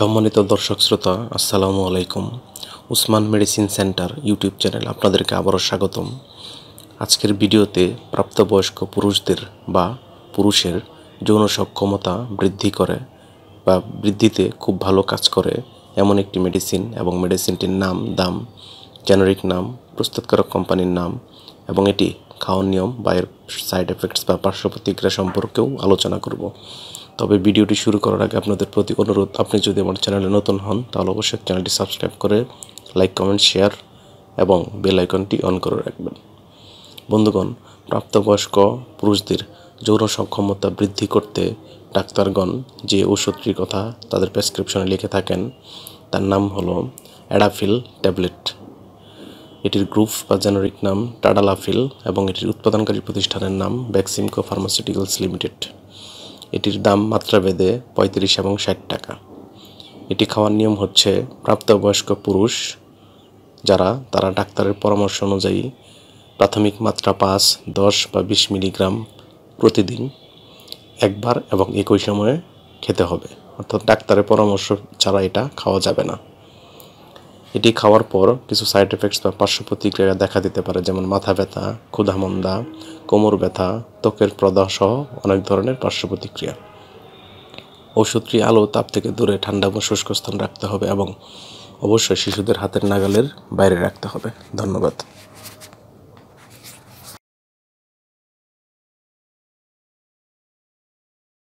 সম্মানিত দর্শক শ্রোতা, আসসালামু আলাইকুম। Usman medicine centre YouTube channel আপনাদেরকে আবারও স্বাগতম। আজকের ভিডিওতে প্রাপ্তবয়স্ক পুরুষদের বা পুরুষের যৌন সক্ষমতা বৃদ্ধি করে বা বৃদ্ধিতে খুব ভালো কাজ করে এমন একটি মেডিসিন এবং মেডিসিনটির নাম, দাম, জেনারিক নাম, প্রস্তুতকারক কোম্পানির নাম এবং এটি খাওয়ার নিয়ম বা এর সাইড এফেক্টস বা পার্শ্ব প্রতিক্রিয়া সম্পর্কেও আলোচনা করব। তবে ভিডিওটি শুরু করার আগে আপনাদের প্রতি অনুরোধ, আপনি যদি আমার চ্যানেলে নতুন হন তাহলে অবশ্যই চ্যানেলটি সাবস্ক্রাইব করে লাইক, কমেন্ট, শেয়ার এবং বেল আইকনটি অন করে রাখবেন। বন্ধুগণ, প্রাপ্তবয়স্ক পুরুষদের যৌন সক্ষমতা বৃদ্ধি করতে ডাক্তারগণ যে ওষুধটির কথা তাদের প্রেসক্রিপশনে লিখে থাকেন তার নাম হলো অ্যাডাফিল ট্যাবলেট। এটির গ্রুপ বা জেনারিক নাম টাডালাফিল এবং এটির উৎপাদনকারী প্রতিষ্ঠানের নাম বেক্সিমকো ফার্মাসিউটিক্যালস লিমিটেড। এটির দাম মাত্রাভেদে 35 এবং 60 টাকা। এটি খাওয়ার নিয়ম হচ্ছে, প্রাপ্তবয়স্ক পুরুষ তারা ডাক্তারের পরামর্শ অনুযায়ী প্রাথমিক মাত্রা 5, 10 বা 20 মিলিগ্রাম প্রতিদিন একবার এবং একই সময়ে খেতে হবে। অর্থাৎ ডাক্তারের পরামর্শ ছাড়া এটা খাওয়া যাবে না। এটি খাওয়ার পর কিছু সাইড এফেক্টস বা পার্শ্ব প্রতিক্রিয়া দেখা দিতে পারে, যেমন মাথা ব্যথা, ক্ষুধামন্দা, কোমর ব্যথা, ত্বকের প্রদাহ সহ অনেক ধরনের পার্শ্ব প্রতিক্রিয়া। ওষুধটি আলো তাপ থেকে দূরে ঠান্ডা বা শুষ্ক স্থান রাখতে হবে এবং অবশ্যই শিশুদের হাতের নাগালের বাইরে রাখতে হবে। ধন্যবাদ।